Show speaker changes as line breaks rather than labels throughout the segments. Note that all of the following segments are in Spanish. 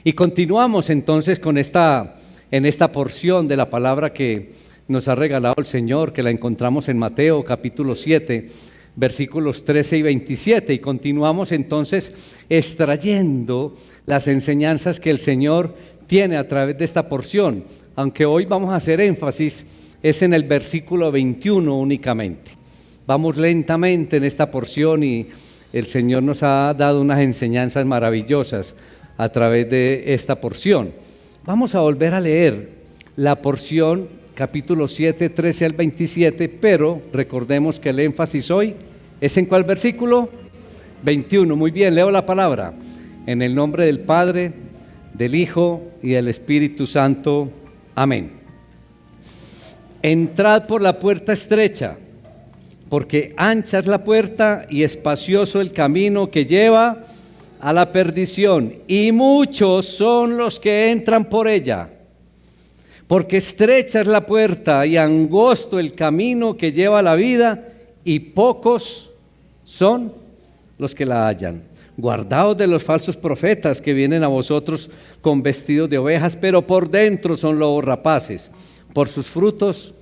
Y continuamos entonces en esta porción de la palabra que nos ha regalado el Señor, que la encontramos en Mateo capítulo 7, versículos 13 y 27. Y continuamos entonces extrayendo las enseñanzas que el Señor tiene a través de esta porción. Aunque hoy vamos a hacer énfasis, es en el versículo 21 únicamente. Vamos lentamente en esta porción y el Señor nos ha dado unas enseñanzas maravillosas a través de esta porción. Vamos a volver a leer la porción, capítulo 7, 13 al 27, pero recordemos que el énfasis hoy es ¿en cuál versículo? 21. Muy bien, leo la palabra. En el nombre del Padre, del Hijo y del Espíritu Santo. Amén. Entrad por la puerta estrecha, porque ancha es la puerta y espacioso el camino que lleva a la perdición, y muchos son los que entran por ella. Porque estrecha es la puerta y angosto el camino que lleva a la vida, y pocos son los que la hallan. Guardaos de los falsos profetas que vienen a vosotros con vestidos de ovejas, pero por dentro son lobos rapaces. Por sus frutos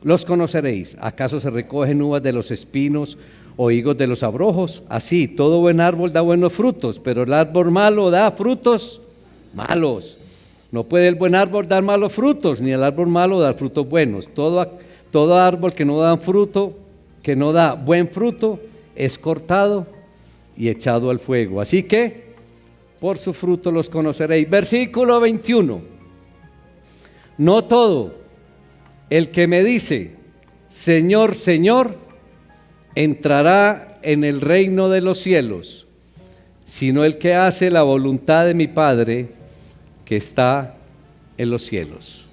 los conoceréis. ¿Acaso se recogen uvas de los espinos o higos de los abrojos? Así, todo buen árbol da buenos frutos, pero el árbol malo da frutos malos. No puede el buen árbol dar malos frutos, ni el árbol malo dar frutos buenos. Todo árbol que no da fruto, que no da buen fruto, es cortado y echado al fuego. Así que, por su fruto los conoceréis. Versículo 21. No todo el que me dice, Señor, Señor, entrará en el reino de los cielos, sino el que hace la voluntad de mi Padre que está en los cielos.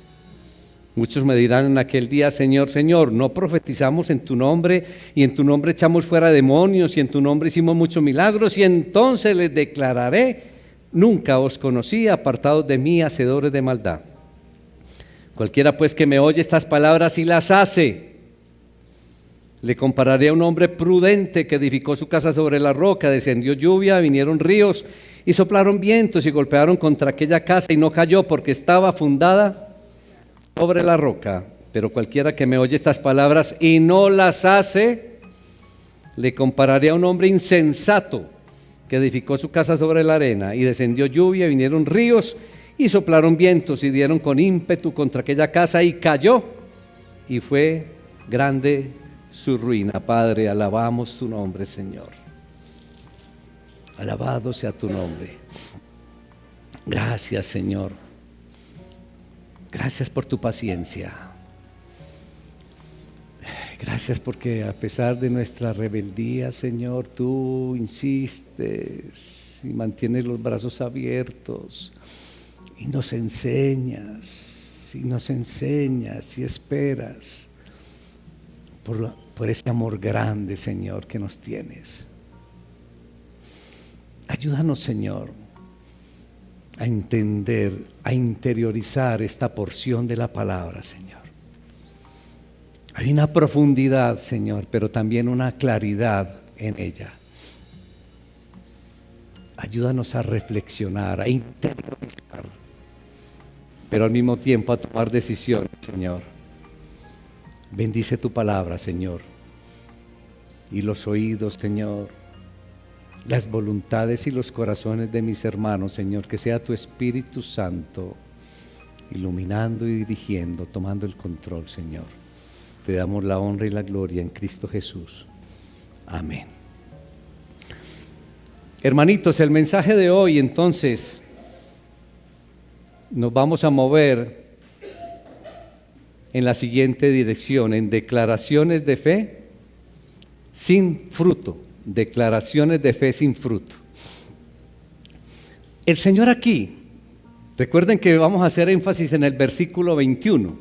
Muchos me dirán en aquel día, Señor, Señor, no profetizamos en tu nombre, y en tu nombre echamos fuera demonios, y en tu nombre hicimos muchos milagros, y entonces les declararé, nunca os conocí, apartados de mí, hacedores de maldad. Cualquiera pues que me oye estas palabras y las hace, le compararé a un hombre prudente que edificó su casa sobre la roca. Descendió lluvia, vinieron ríos y soplaron vientos y golpearon contra aquella casa y no cayó porque estaba fundada sobre la roca. Pero cualquiera que me oye estas palabras y no las hace, le compararé a un hombre insensato que edificó su casa sobre la arena. Y descendió lluvia, vinieron ríos y soplaron vientos y dieron con ímpetu contra aquella casa y cayó, y fue grande su ruina. Padre, alabamos tu nombre, Señor. Alabado sea tu nombre. Gracias, Señor. Gracias por tu paciencia. Gracias porque a pesar de nuestra rebeldía, Señor, tú insistes y mantienes los brazos abiertos y nos enseñas y esperas por ese amor grande, Señor, que nos tienes. Ayúdanos, Señor, a entender, a interiorizar esta porción de la palabra, Señor. Hay una profundidad, Señor, pero también una claridad en ella. Ayúdanos a reflexionar, a interiorizar, pero al mismo tiempo a tomar decisiones, Señor. Bendice tu palabra, Señor, y los oídos, Señor, las voluntades y los corazones de mis hermanos, Señor, que sea tu Espíritu Santo iluminando y dirigiendo, tomando el control, Señor. Te damos la honra y la gloria en Cristo Jesús. Amén. Hermanitos, el mensaje de hoy, entonces, nos vamos a mover en la siguiente dirección, en declaraciones de fe sin fruto. Declaraciones de fe sin fruto. El Señor aquí, recuerden que vamos a hacer énfasis en el versículo 21,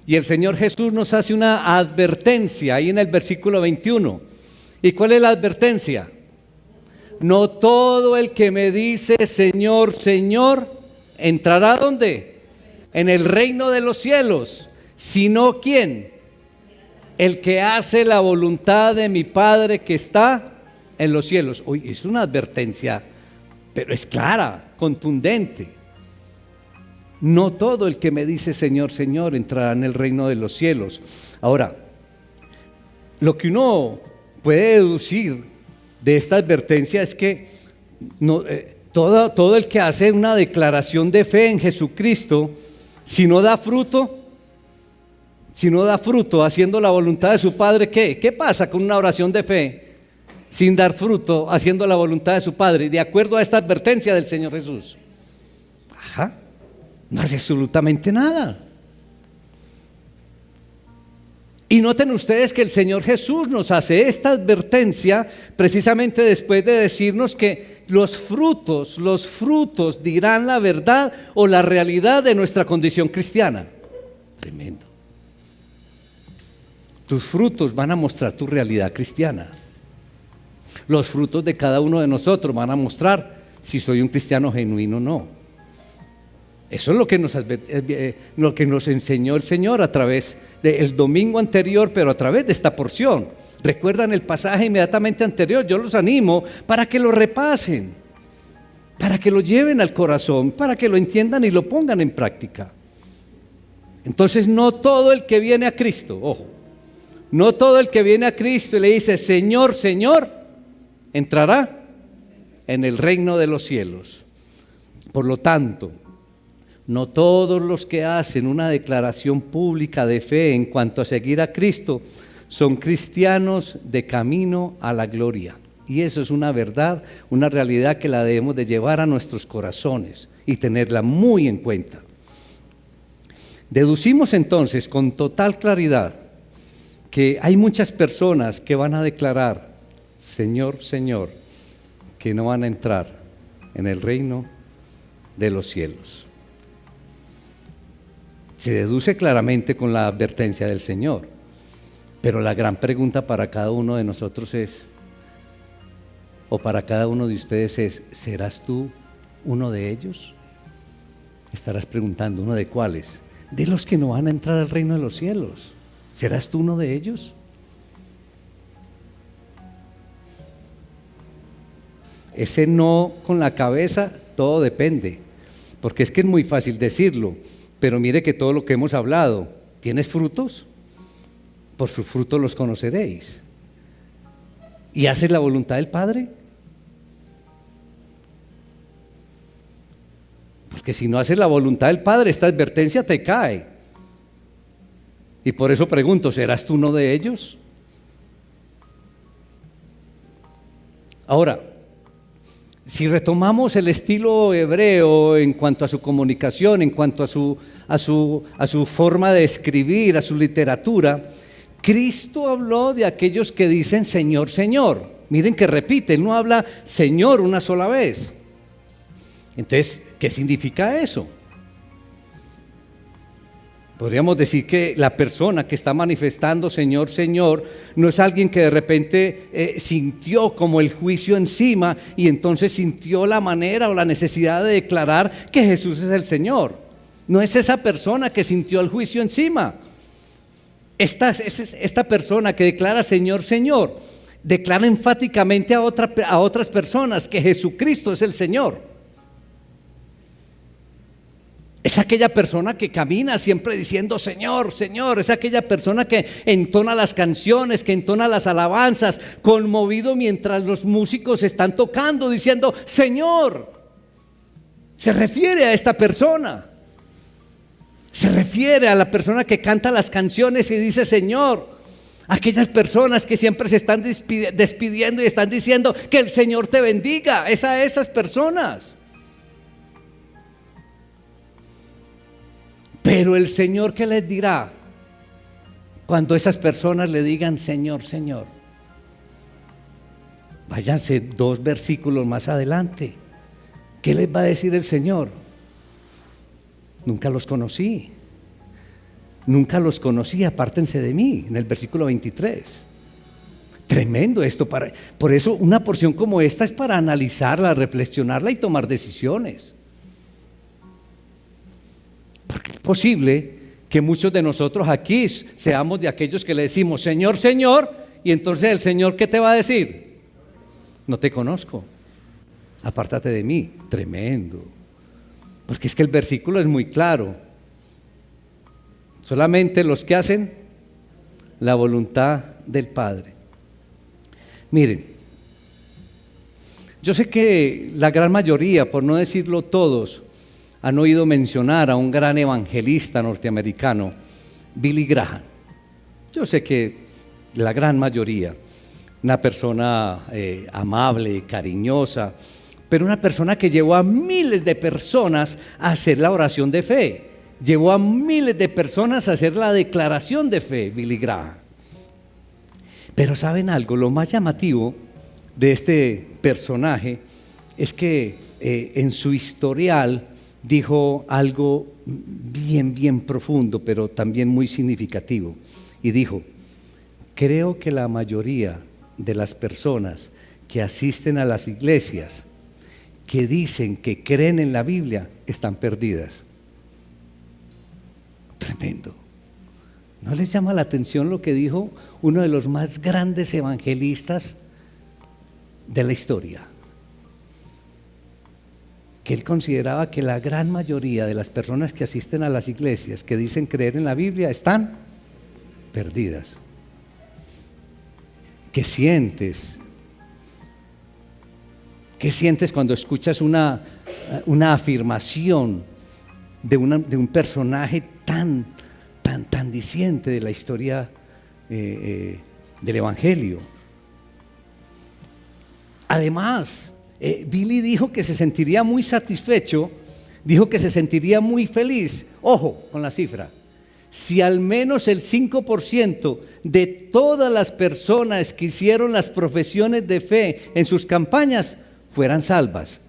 y el Señor Jesús nos hace una advertencia ahí en el versículo 21. ¿Y cuál es la advertencia? No todo el que me dice Señor, Señor, entrará ¿dónde? En el reino de los cielos, sino ¿quién? El que hace la voluntad de mi Padre que está en los cielos. Uy, es una advertencia, pero es clara, contundente. No todo el que me dice Señor, Señor entrará en el reino de los cielos. Ahora, lo que uno puede deducir de esta advertencia es que todo el que hace una declaración de fe en Jesucristo, si no da fruto haciendo la voluntad de su Padre, ¿qué pasa con una oración de fe sin dar fruto haciendo la voluntad de su Padre? De acuerdo a esta advertencia del Señor Jesús, no hace absolutamente nada. Y noten ustedes que el Señor Jesús nos hace esta advertencia precisamente después de decirnos que los frutos dirán la verdad o la realidad de nuestra condición cristiana. Tremendo. Tus frutos van a mostrar tu realidad cristiana. Los frutos de cada uno de nosotros van a mostrar si soy un cristiano genuino o no. Eso es lo que nos enseñó el Señor a través del domingo anterior, pero a través de esta porción. ¿Recuerdan el pasaje inmediatamente anterior? Yo los animo para que lo repasen, para que lo lleven al corazón, para que lo entiendan y lo pongan en práctica. Entonces, no todo el que viene a Cristo, ojo, no todo el que viene a Cristo y le dice Señor, Señor, entrará en el reino de los cielos. Por lo tanto, no todos los que hacen una declaración pública de fe en cuanto a seguir a Cristo son cristianos de camino a la gloria. Y eso es una verdad, una realidad que la debemos de llevar a nuestros corazones y tenerla muy en cuenta. Deducimos entonces con total claridad que hay muchas personas que van a declarar Señor, Señor, que no van a entrar en el reino de los cielos. Se deduce claramente con la advertencia del Señor, pero la gran pregunta para cada uno de nosotros es, o para cada uno de ustedes es, ¿serás tú uno de ellos? Estarás preguntando, ¿uno de cuáles? De los que no van a entrar al reino de los cielos. ¿Serás tú uno de ellos? Ese no con la cabeza, todo depende, porque es que es muy fácil decirlo. Pero mire que todo lo que hemos hablado, ¿tienes frutos? Por sus frutos los conoceréis. ¿Y haces la voluntad del Padre? Porque si no haces la voluntad del Padre, esta advertencia te cae. Y por eso pregunto, ¿serás tú uno de ellos? Ahora, si retomamos el estilo hebreo en cuanto a su comunicación, en cuanto a su forma de escribir, a su literatura, Cristo habló de aquellos que dicen Señor, Señor. Miren que repite, Él no habla Señor una sola vez. Entonces, ¿qué significa eso? Podríamos decir que la persona que está manifestando Señor, Señor, no es alguien que de repente sintió como el juicio encima y entonces sintió la manera o la necesidad de declarar que Jesús es el Señor. No es esa persona que sintió el juicio encima. Esta persona que declara Señor, Señor, declara enfáticamente a otras personas que Jesucristo es el Señor. Es aquella persona que camina siempre diciendo Señor, Señor. Es aquella persona que entona las canciones, que entona las alabanzas, conmovido mientras los músicos están tocando, diciendo Señor. Se refiere a esta persona. Se refiere a la persona que canta las canciones y dice Señor. Aquellas personas que siempre se están despidiendo y están diciendo que el Señor te bendiga. Es a esas personas. Pero el Señor, ¿qué les dirá cuando esas personas le digan Señor, Señor? Váyanse 2 versículos más adelante. ¿Qué les va a decir el Señor? Nunca los conocí. Nunca los conocí, apártense de mí, en el versículo 23. Tremendo esto. Por eso una porción como esta es para analizarla, reflexionarla y tomar decisiones. Porque es posible que muchos de nosotros aquí seamos de aquellos que le decimos Señor, Señor, y entonces el Señor, ¿qué te va a decir? No te conozco, apártate de mí. Tremendo. Porque es que el versículo es muy claro. Solamente los que hacen la voluntad del Padre. Miren, yo sé que la gran mayoría, por no decirlo todos, han oído mencionar a un gran evangelista norteamericano, Billy Graham. Yo sé que la gran mayoría, una persona amable, cariñosa, pero una persona que llevó a miles de personas a hacer la oración de fe, llevó a miles de personas a hacer la declaración de fe, Billy Graham. Pero ¿saben algo? Lo más llamativo de este personaje es que en su historial dijo algo bien profundo, pero también muy significativo. Y dijo: creo que la mayoría de las personas que asisten a las iglesias, que dicen que creen en la Biblia, están perdidas. Tremendo. ¿No les llama la atención lo que dijo uno de los más grandes evangelistas de la historia? Que él consideraba que la gran mayoría de las personas que asisten a las iglesias, que dicen creer en la Biblia, están perdidas. ¿Qué sientes? ¿Qué sientes cuando escuchas una afirmación de un personaje tan diciente de la historia del Evangelio? Además, Billy dijo que se sentiría muy satisfecho, dijo que se sentiría muy feliz. Ojo con la cifra: si al menos el 5% de todas las personas que hicieron las profesiones de fe en sus campañas fueran salvas.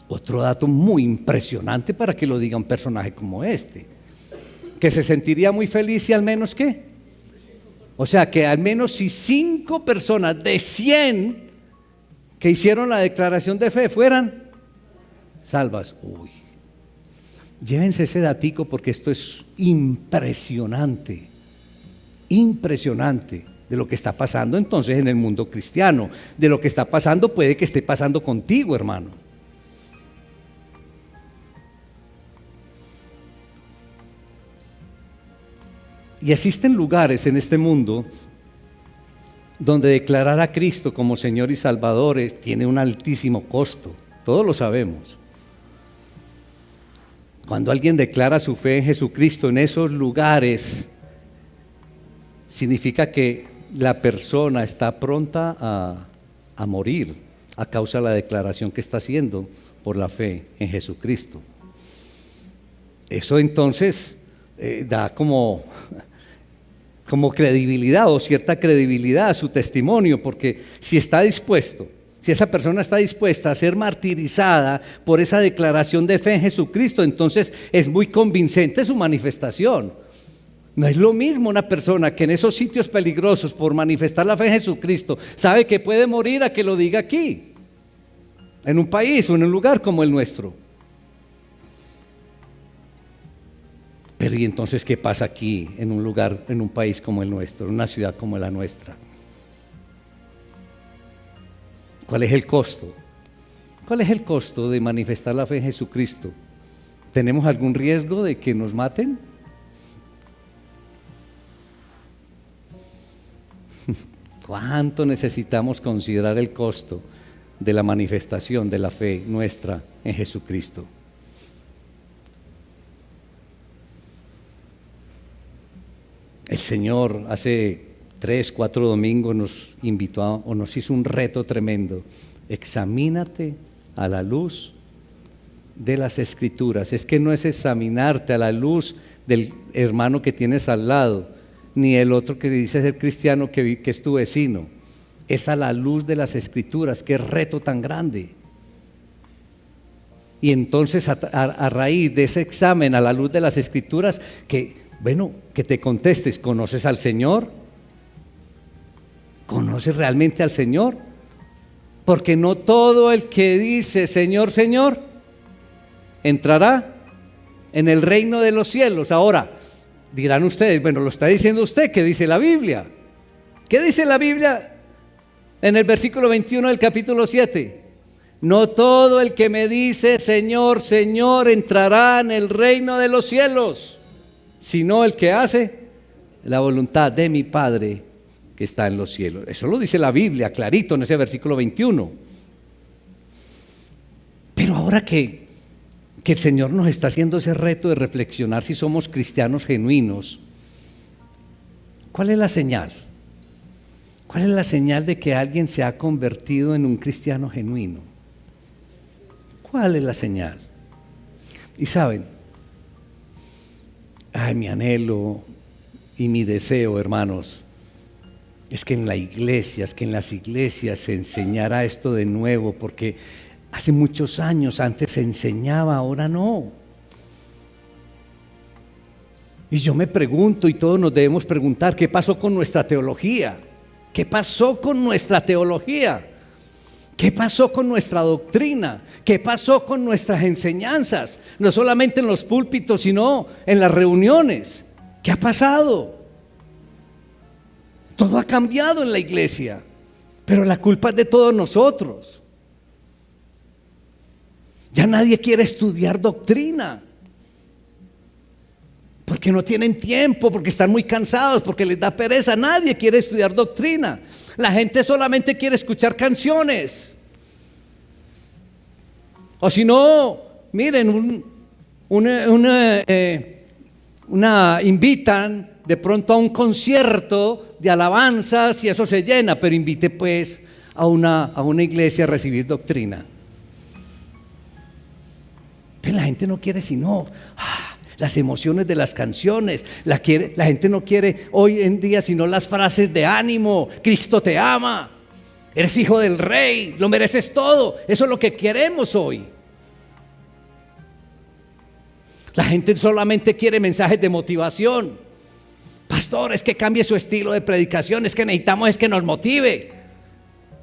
Otro dato muy impresionante para que lo diga un personaje como este, que se sentiría muy feliz si al menos ¿qué? O sea, que al menos si 5 personas de 100 que hicieron la declaración de fe fueran salvas. Uy, llévense ese datico porque esto es impresionante de lo que está pasando entonces en el mundo cristiano, de lo que está pasando, puede que esté pasando contigo, hermano. Y existen lugares en este mundo donde declarar a Cristo como Señor y Salvador tiene un altísimo costo, todos lo sabemos. Cuando alguien declara su fe en Jesucristo en esos lugares, significa que la persona está pronta a morir a causa de la declaración que está haciendo por la fe en Jesucristo. Eso entonces da como credibilidad o cierta credibilidad a su testimonio, porque si esa persona está dispuesta a ser martirizada por esa declaración de fe en Jesucristo, entonces es muy convincente su manifestación. No es lo mismo una persona que en esos sitios peligrosos por manifestar la fe en Jesucristo sabe que puede morir a que lo diga aquí, en un país o en un lugar como el nuestro. Pero ¿y entonces qué pasa aquí en un lugar, en un país como el nuestro, en una ciudad como la nuestra? ¿Cuál es el costo? ¿Cuál es el costo de manifestar la fe en Jesucristo? ¿Tenemos algún riesgo de que nos maten? ¿Cuánto necesitamos considerar el costo de la manifestación de la fe nuestra en Jesucristo? El Señor hace 3, 4 domingos nos invitó o nos hizo un reto tremendo. Examínate a la luz de las Escrituras. Es que no es examinarte a la luz del hermano que tienes al lado, ni el otro que dice ser cristiano que es tu vecino. Es a la luz de las Escrituras. ¡Qué reto tan grande! Y entonces a raíz de ese examen a la luz de las Escrituras, que te contestes: ¿conoces al Señor? ¿Conoces realmente al Señor? Porque no todo el que dice Señor, Señor, entrará en el reino de los cielos. Ahora, dirán ustedes: bueno, lo está diciendo usted, ¿qué dice la Biblia? ¿Qué dice la Biblia en el versículo 21 del capítulo 7? No todo el que me dice Señor, Señor entrará en el reino de los cielos, sino el que hace la voluntad de mi Padre que está en los cielos. Eso lo dice la Biblia, clarito en ese versículo 21. Pero ahora que el Señor nos está haciendo ese reto de reflexionar si somos cristianos genuinos, ¿cuál es la señal? ¿Cuál es la señal de que alguien se ha convertido en un cristiano genuino? ¿Cuál es la señal? Y saben, mi anhelo y mi deseo, hermanos, es que en las iglesias se enseñara esto de nuevo, porque hace muchos años antes se enseñaba, ahora no. Y yo me pregunto, y todos nos debemos preguntar, ¿qué pasó con nuestra teología? ¿Qué pasó con nuestra teología? ¿Qué pasó con nuestra doctrina? ¿Qué pasó con nuestras enseñanzas? No solamente en los púlpitos, sino en las reuniones. ¿Qué ha pasado? Todo ha cambiado en la iglesia, pero la culpa es de todos nosotros. Ya nadie quiere estudiar doctrina, porque no tienen tiempo, porque están muy cansados, porque les da pereza. Nadie quiere estudiar doctrina. La gente solamente quiere escuchar canciones. O si no, miren, invitan de pronto a un concierto de alabanzas y eso se llena, pero invite pues a una iglesia a recibir doctrina. Pero la gente no quiere sino las emociones de las canciones. La gente no quiere hoy en día sino las frases de ánimo. Cristo te ama, eres hijo del rey, lo mereces todo. Eso es lo que queremos hoy. La gente solamente quiere mensajes de motivación. Pastor, es que cambie su estilo de predicación, es que necesitamos que nos motive.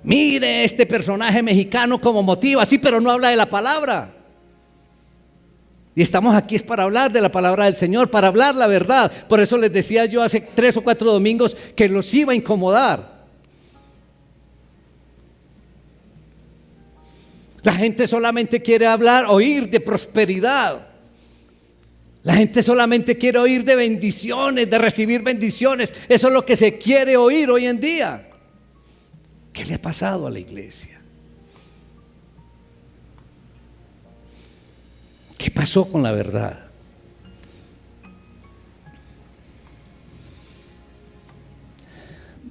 Mire este personaje mexicano como motiva, sí, pero no habla de la palabra. Y estamos aquí es para hablar de la palabra del Señor, para hablar la verdad. Por eso les decía yo hace 3 o 4 domingos que los iba a incomodar. La gente solamente quiere oír de prosperidad. La gente solamente quiere oír de bendiciones, de recibir bendiciones. Eso es lo que se quiere oír hoy en día. ¿Qué le ha pasado a la iglesia? ¿Qué pasó con la verdad?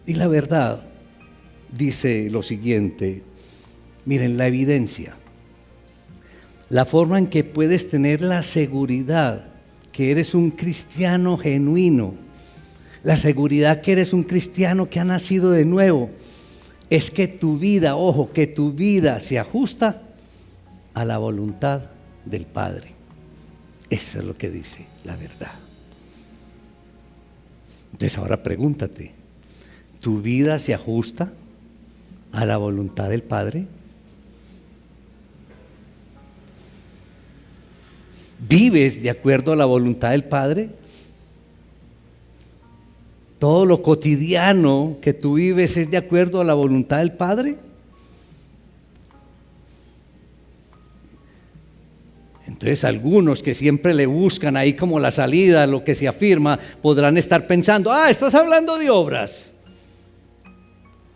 Y la verdad dice lo siguiente, miren, la evidencia, la forma en que puedes tener la seguridad que eres un cristiano genuino, la seguridad que eres un cristiano que ha nacido de nuevo, es que tu vida, ojo, que tu vida se ajusta a la voluntad del Padre. Eso es lo que dice la verdad. Entonces ahora pregúntate, ¿tu vida se ajusta a la voluntad del Padre? ¿Vives de acuerdo a la voluntad del Padre? ¿Todo lo cotidiano que tú vives es de acuerdo a la voluntad del Padre? Entonces algunos que siempre le buscan ahí como la salida, lo que se afirma, podrán estar pensando, estás hablando de obras.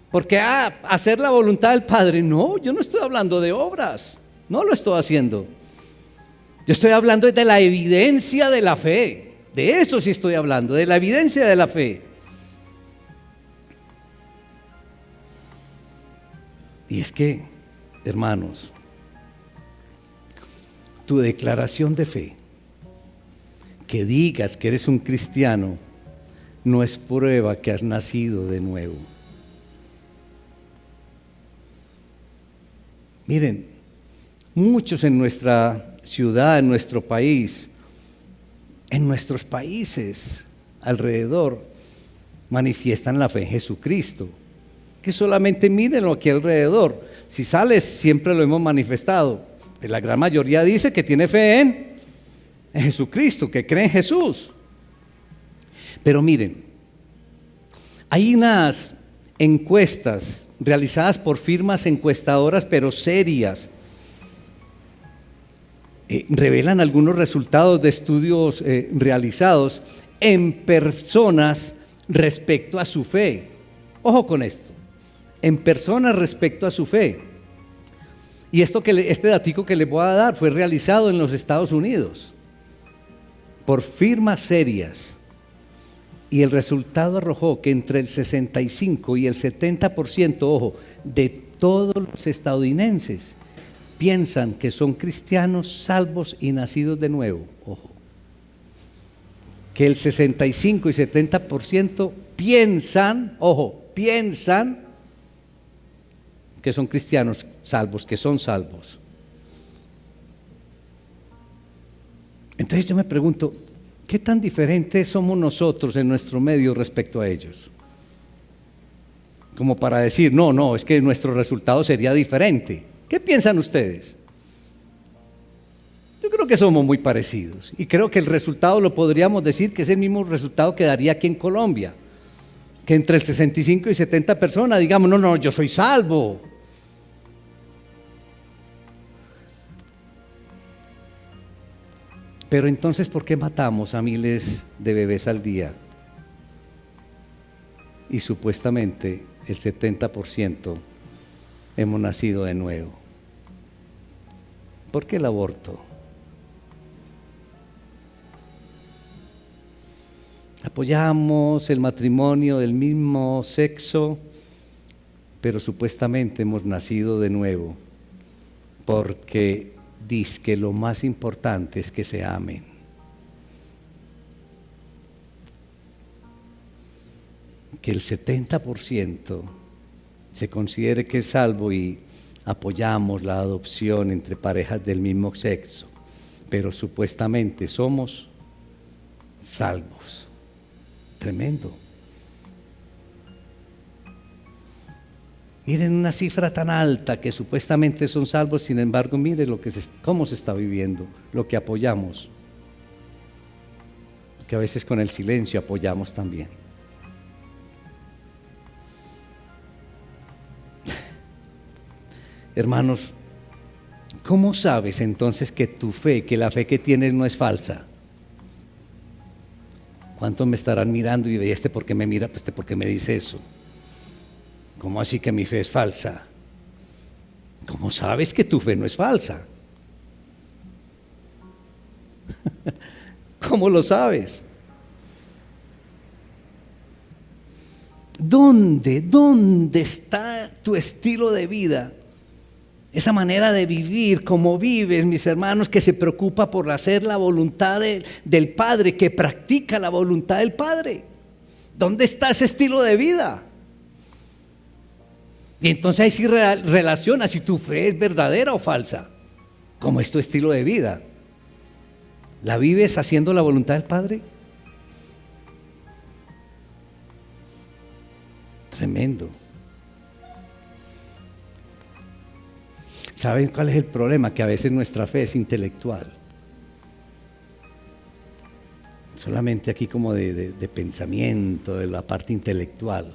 Porque hacer la voluntad del Padre, no, yo no estoy hablando de obras, no lo estoy haciendo. Yo estoy hablando de la evidencia de la fe, de eso sí estoy hablando, de la evidencia de la fe. Y es que, hermanos, tu declaración de fe, que digas que eres un cristiano, no es prueba que has nacido de nuevo. Miren, muchos en nuestra ciudad, en nuestro país, en nuestros países alrededor, manifiestan la fe en Jesucristo. Que solamente mírenlo aquí alrededor. Si sales, siempre lo hemos manifestado. La gran mayoría dice que tiene fe en Jesucristo, que cree en Jesús. Pero miren, hay unas encuestas realizadas por firmas encuestadoras, pero serias, revelan algunos resultados de estudios realizados en personas respecto a su fe. Ojo con esto, en personas respecto a su fe. Y este datico que les voy a dar fue realizado en los Estados Unidos por firmas serias. Y el resultado arrojó que entre el 65 y el 70%, ojo, de todos los estadounidenses piensan que son cristianos salvos y nacidos de nuevo. Ojo. Que el 65 y 70% piensan, ojo, piensan que son cristianos salvos, que son salvos. Entonces yo me pregunto, ¿qué tan diferentes somos nosotros en nuestro medio respecto a ellos? Como para decir, no, es que nuestro resultado sería diferente. ¿Qué piensan ustedes? Yo creo que somos muy parecidos y creo que el resultado lo podríamos decir que es el mismo resultado que daría aquí en Colombia, que entre el 65 y 70 personas digamos, no, yo soy salvo. Pero entonces, ¿por qué matamos a miles de bebés al día? Y supuestamente el 70% hemos nacido de nuevo. ¿Por qué el aborto? Apoyamos el matrimonio del mismo sexo, pero supuestamente hemos nacido de nuevo, porque dice que lo más importante es que se amen. Que el 70% se considere que es salvo y apoyamos la adopción entre parejas del mismo sexo, pero supuestamente somos salvos. Tremendo. Miren una cifra tan alta que supuestamente son salvos, sin embargo, miren cómo se está viviendo, lo que apoyamos, que a veces con el silencio apoyamos también. Hermanos, ¿cómo sabes entonces que tu fe, que la fe que tienes no es falsa? ¿Cuántos me estarán mirando y este por qué me mira, este por qué me dice eso? ¿Cómo así que mi fe es falsa? ¿Cómo sabes que tu fe no es falsa? ¿Cómo lo sabes? ¿Dónde está tu estilo de vida? Esa manera de vivir, como vives, mis hermanos, que se preocupa por hacer la voluntad del Padre, que practica la voluntad del Padre. ¿Dónde está ese estilo de vida? Y entonces ahí sí relaciona si tu fe es verdadera o falsa. ¿Cómo es tu estilo de vida? ¿La vives haciendo la voluntad del Padre? Tremendo. ¿Saben cuál es el problema? Que a veces nuestra fe es intelectual. Solamente aquí como de pensamiento, de la parte intelectual.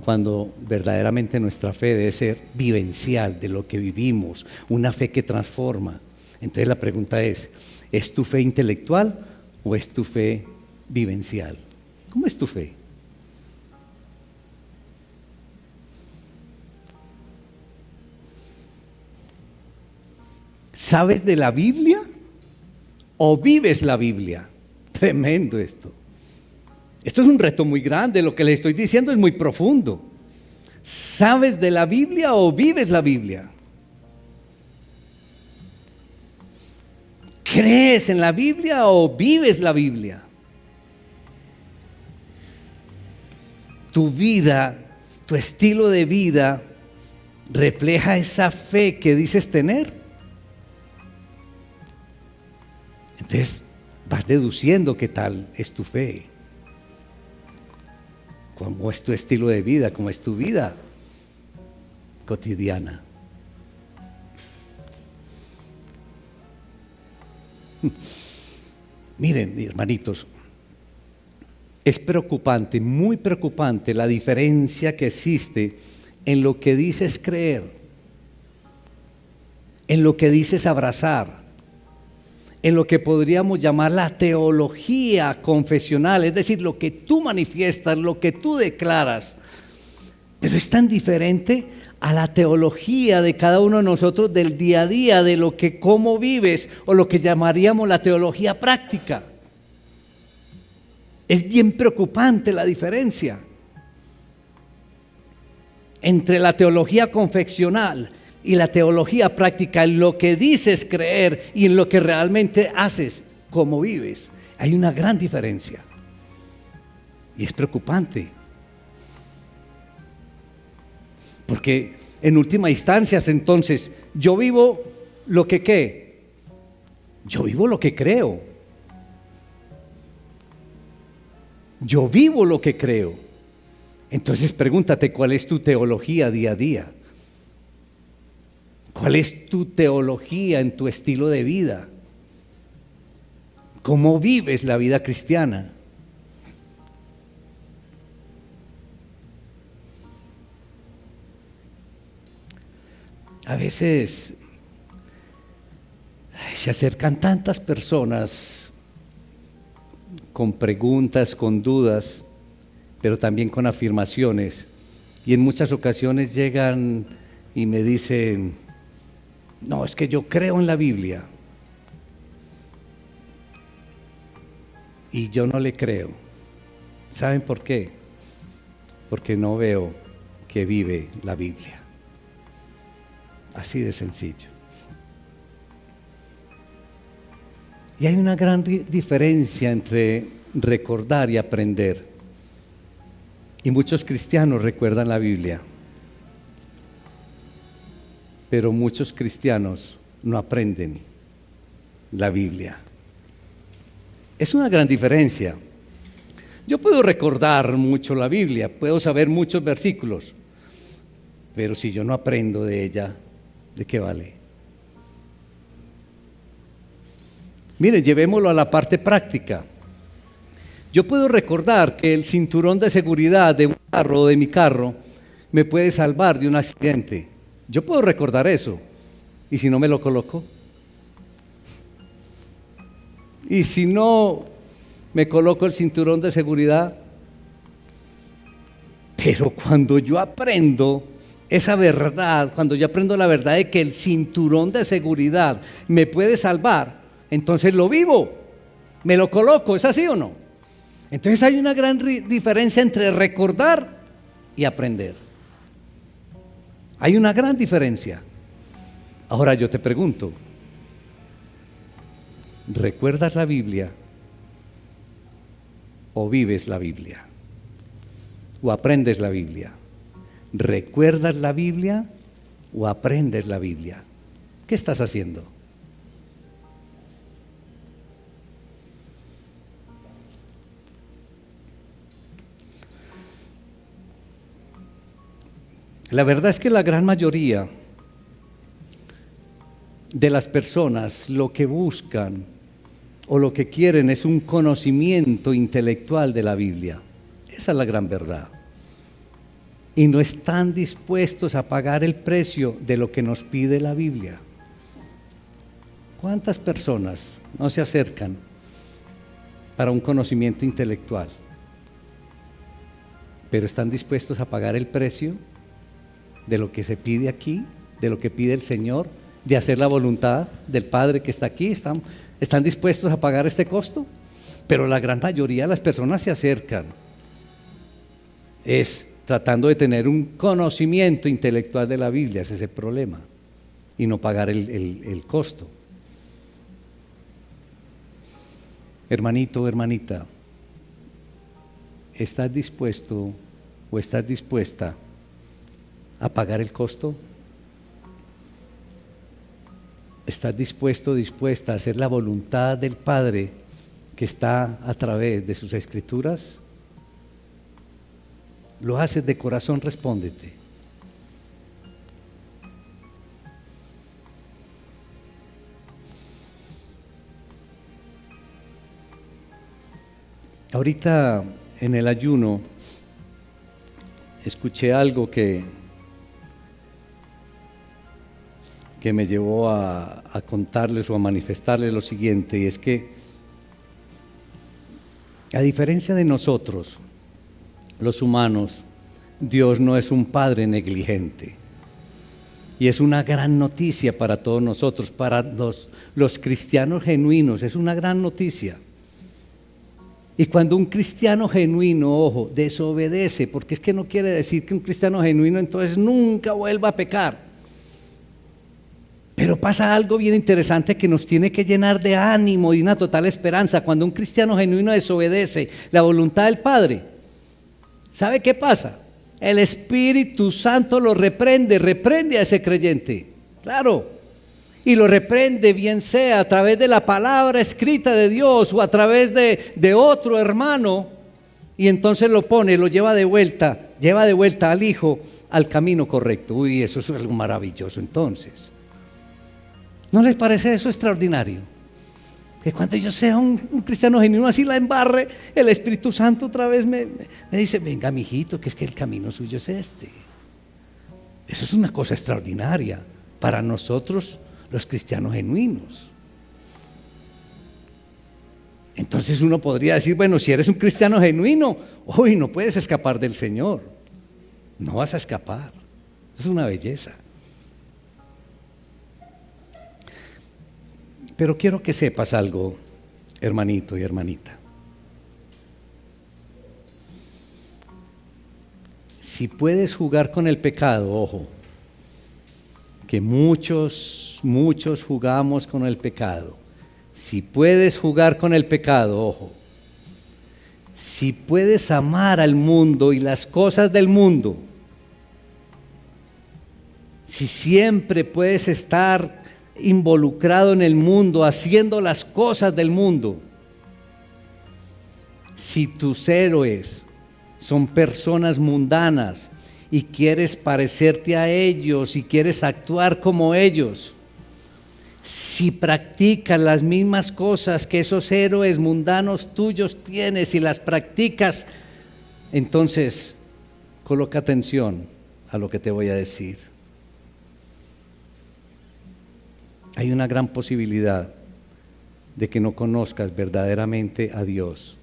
Cuando verdaderamente nuestra fe debe ser vivencial, de lo que vivimos, una fe que transforma. Entonces la pregunta ¿es tu fe intelectual o es tu fe vivencial? ¿Cómo es tu fe? ¿Sabes de la Biblia o vives la Biblia? Tremendo esto. Esto es un reto muy grande, lo que les estoy diciendo es muy profundo. ¿Sabes de la Biblia o vives la Biblia? ¿Crees en la Biblia o vives la Biblia? Tu vida, tu estilo de vida, refleja esa fe que dices tener. Entonces vas deduciendo qué tal es tu fe, cómo es tu estilo de vida, cómo es tu vida cotidiana. Miren, hermanitos, es preocupante, muy preocupante la diferencia que existe en lo que dices creer en lo que dices abrazar, en lo que podríamos llamar la teología confesional, es decir, lo que tú manifiestas, lo que tú declaras. Pero es tan diferente a la teología de cada uno de nosotros del día a día, de lo que cómo vives, o lo que llamaríamos la teología práctica. Es bien preocupante la diferencia entre la teología confesional y la teología práctica, en lo que dices creer y en lo que realmente haces, cómo vives. Hay una gran diferencia y es preocupante, porque en última instancia, entonces, yo vivo lo que ¿qué? Yo vivo lo que creo. Yo vivo lo que creo. Entonces pregúntate, ¿cuál es tu teología día a día? ¿Cuál es tu teología en tu estilo de vida? ¿Cómo vives la vida cristiana? A veces se acercan tantas personas con preguntas, con dudas, pero también con afirmaciones, y en muchas ocasiones llegan y me dicen: no, es que yo creo en la Biblia. Y yo no le creo. ¿Saben por qué? Porque no veo que vive la Biblia. Así de sencillo. Y hay una gran diferencia entre recordar y aprender. Y muchos cristianos recuerdan la Biblia, pero muchos cristianos no aprenden la Biblia. Es una gran diferencia. Yo puedo recordar mucho la Biblia, puedo saber muchos versículos, pero si yo no aprendo de ella, ¿de qué vale? Miren, llevémoslo a la parte práctica. Yo puedo recordar que el cinturón de seguridad de un carro o de mi carro me puede salvar de un accidente. Yo puedo recordar eso. ¿Y si no me lo coloco? ¿Y si no me coloco el cinturón de seguridad? Pero cuando yo aprendo esa verdad, cuando yo aprendo la verdad de que el cinturón de seguridad me puede salvar, entonces lo vivo, me lo coloco. ¿Es así o no? Entonces hay una gran diferencia entre recordar y aprender. Hay una gran diferencia. Ahora yo te pregunto, ¿recuerdas la Biblia o vives la Biblia? ¿O aprendes la Biblia? ¿Recuerdas la Biblia o aprendes la Biblia? ¿Qué estás haciendo? La verdad es que la gran mayoría de las personas lo que buscan o lo que quieren es un conocimiento intelectual de la Biblia. Esa es la gran verdad. Y no están dispuestos a pagar el precio de lo que nos pide la Biblia. ¿Cuántas personas no se acercan para un conocimiento intelectual, pero están dispuestos a pagar el precio de lo que se pide aquí, de lo que pide el Señor, de hacer la voluntad del Padre que está aquí? ¿Están dispuestos a pagar este costo? Pero la gran mayoría de las personas se acercan tratando de tener un conocimiento intelectual de la Biblia. Ese es el problema, y no pagar el costo. Hermanito, hermanita, ¿estás dispuesto o estás dispuesta a pagar el costo? ¿Estás dispuesto, dispuesta a hacer la voluntad del Padre que está a través de sus Escrituras? ¿Lo haces de corazón? Respóndete. Ahorita en el ayuno escuché algo que que me llevó a contarles o a manifestarles lo siguiente, y es que a diferencia de nosotros, los humanos, Dios no es un padre negligente. Y es una gran noticia para todos nosotros, para los cristianos genuinos, es una gran noticia. Y cuando un cristiano genuino, ojo, desobedece, porque es que no quiere decir que un cristiano genuino entonces nunca vuelva a pecar. Pero pasa algo bien interesante que nos tiene que llenar de ánimo y una total esperanza. Cuando un cristiano genuino desobedece la voluntad del Padre, ¿sabe qué pasa? El Espíritu Santo lo reprende a ese creyente, claro, y lo reprende bien sea a través de la palabra escrita de Dios o a través de otro hermano, y entonces lo lleva de vuelta al hijo al camino correcto. Uy, eso es algo maravilloso entonces. ¿No les parece eso extraordinario? Que cuando yo sea un cristiano genuino así la embarre, el Espíritu Santo otra vez me dice, venga mijito, que es que el camino suyo es este. Eso es una cosa extraordinaria para nosotros los cristianos genuinos. Entonces uno podría decir, bueno, si eres un cristiano genuino, hoy no puedes escapar del Señor. No vas a escapar. Es una belleza. Pero quiero que sepas algo, hermanito y hermanita. Si puedes jugar con el pecado, ojo, que muchos jugamos con el pecado. Si puedes jugar con el pecado, ojo, si puedes amar al mundo y las cosas del mundo, si siempre puedes estar involucrado en el mundo, haciendo las cosas del mundo, si tus héroes son personas mundanas y quieres parecerte a ellos y quieres actuar como ellos, si practicas las mismas cosas que esos héroes mundanos tuyos tienes y las practicas, entonces coloca atención a lo que te voy a decir. Hay una gran posibilidad de que no conozcas verdaderamente a Dios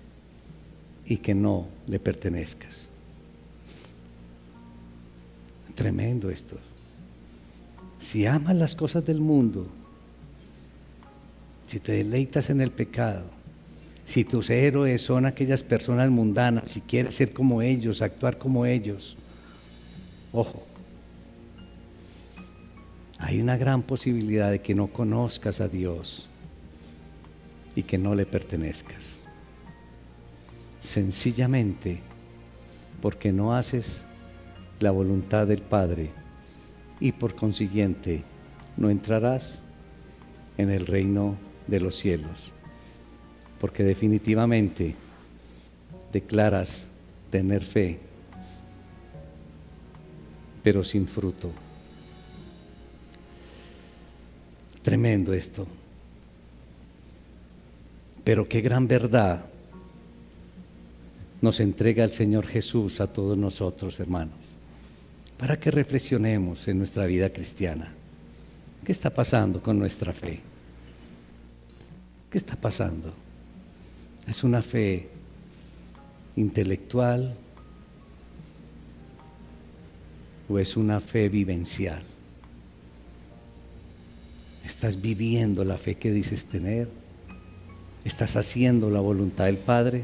y que no le pertenezcas. Tremendo esto. Si amas las cosas del mundo, si te deleitas en el pecado, si tus héroes son aquellas personas mundanas, si quieres ser como ellos, actuar como ellos, ojo, hay una gran posibilidad de que no conozcas a Dios y que no le pertenezcas. Sencillamente porque no haces la voluntad del Padre y por consiguiente no entrarás en el reino de los cielos, porque definitivamente declaras tener fe, pero sin fruto. Tremendo esto. Pero qué gran verdad nos entrega el Señor Jesús a todos nosotros, hermanos, para que reflexionemos en nuestra vida cristiana. ¿Qué está pasando con nuestra fe? ¿Qué está pasando? ¿Es una fe intelectual o es una fe vivencial? ¿Estás viviendo la fe que dices tener? ¿Estás haciendo la voluntad del Padre?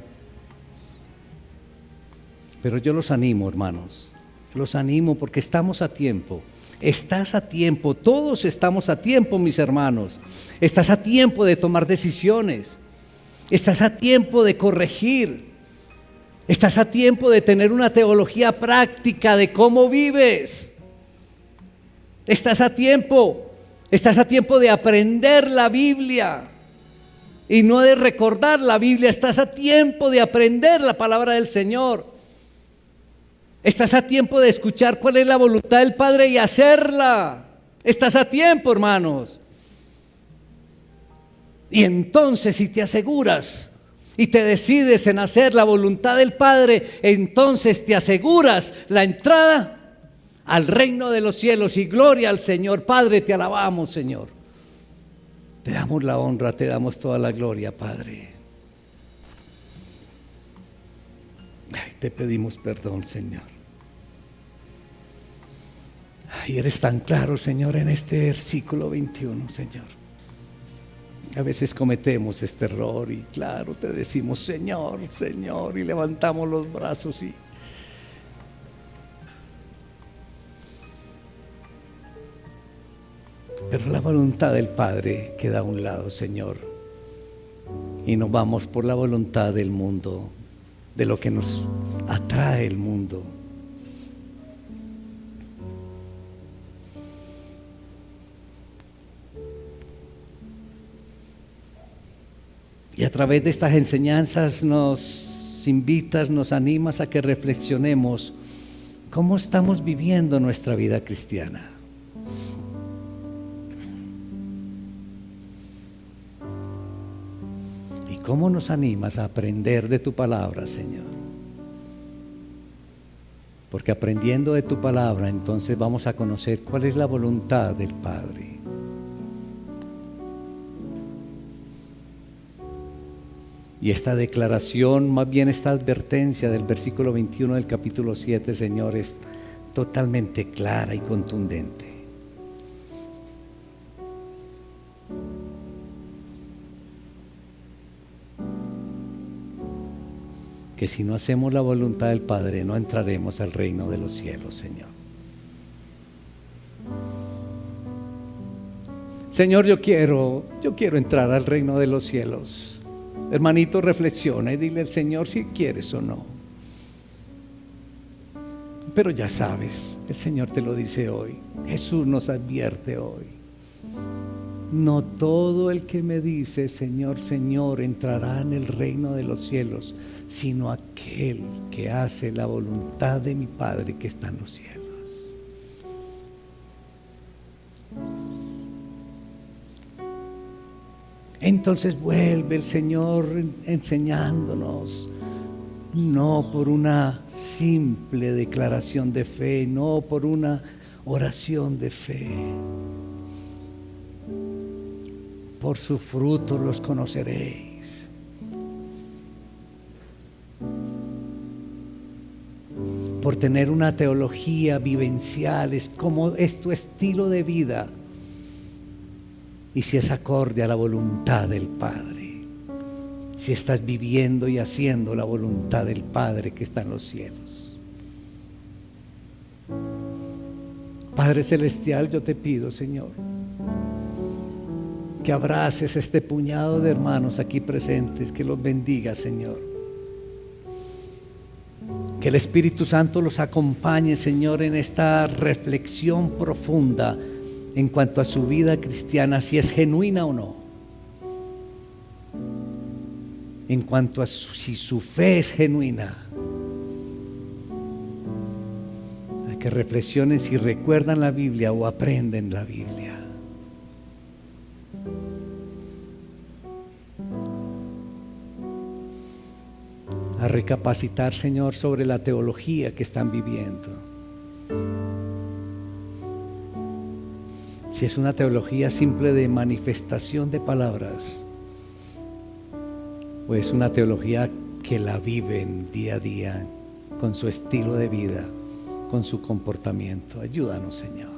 Pero yo los animo, hermanos, los animo porque estamos a tiempo. Estás a tiempo, todos estamos a tiempo, mis hermanos. Estás a tiempo de tomar decisiones. Estás a tiempo de corregir. Estás a tiempo de tener una teología práctica de cómo vives. Estás a tiempo de aprender la Biblia y no de recordar la Biblia. Estás a tiempo de aprender la palabra del Señor. Estás a tiempo de escuchar cuál es la voluntad del Padre y hacerla. Estás a tiempo, hermanos. Y entonces, si te aseguras y te decides en hacer la voluntad del Padre, entonces te aseguras la entrada al reino de los cielos, y gloria al Señor. Padre, te alabamos, Señor. Te damos la honra, te damos toda la gloria, Padre. Ay, te pedimos perdón, Señor. Ay, eres tan claro, Señor, en este versículo 21, Señor. A veces cometemos este error y claro, te decimos Señor, Señor, y levantamos los brazos pero la voluntad del Padre queda a un lado, Señor, y nos vamos por la voluntad del mundo, de lo que nos atrae el mundo. Y a través de estas enseñanzas nos invitas, nos animas a que reflexionemos cómo estamos viviendo nuestra vida cristiana. Y cómo nos animas a aprender de tu palabra, Señor. Porque aprendiendo de tu palabra, entonces vamos a conocer cuál es la voluntad del Padre. Y esta declaración, más bien esta advertencia del versículo 21 del capítulo 7, Señor, es totalmente clara y contundente. Que si no hacemos la voluntad del Padre, no entraremos al reino de los cielos, Señor. Señor, yo quiero entrar al reino de los cielos. Hermanito, reflexiona y dile al Señor si quieres o no. Pero ya sabes, el Señor te lo dice hoy. Jesús nos advierte hoy. No todo el que me dice Señor, Señor entrará en el reino de los cielos, sino aquel que hace la voluntad de mi Padre que está en los cielos. Entonces vuelve el Señor enseñándonos, no por una simple declaración de fe, no por una oración de fe. Por su fruto los conoceréis. Por tener una teología vivencial, es como es tu estilo de vida. Y si es acorde a la voluntad del Padre, si estás viviendo y haciendo la voluntad del Padre que está en los cielos. Padre Celestial, yo te pido, Señor, que abraces este puñado de hermanos aquí presentes, que los bendiga, Señor. Que el Espíritu Santo los acompañe, Señor, en esta reflexión profunda en cuanto a su vida cristiana, si es genuina o no, en cuanto a si su fe es genuina, a que reflexionen si recuerdan la Biblia o aprenden la Biblia. A recapacitar, Señor, sobre la teología que están viviendo. Si es una teología simple de manifestación de palabras, o es una teología que la viven día a día con su estilo de vida, con su comportamiento. Ayúdanos, Señor.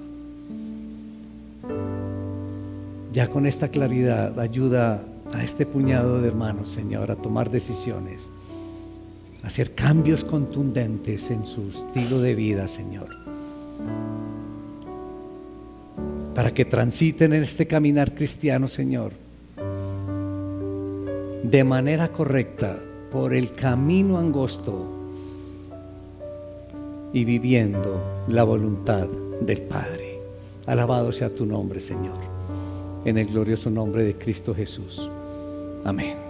Ya con esta claridad, ayuda a este puñado de hermanos, Señor, a tomar decisiones, a hacer cambios contundentes en su estilo de vida, Señor, para que transiten en este caminar cristiano, Señor, de manera correcta por el camino angosto y viviendo la voluntad del Padre. Alabado sea tu nombre, Señor, en el glorioso nombre de Cristo Jesús. Amén.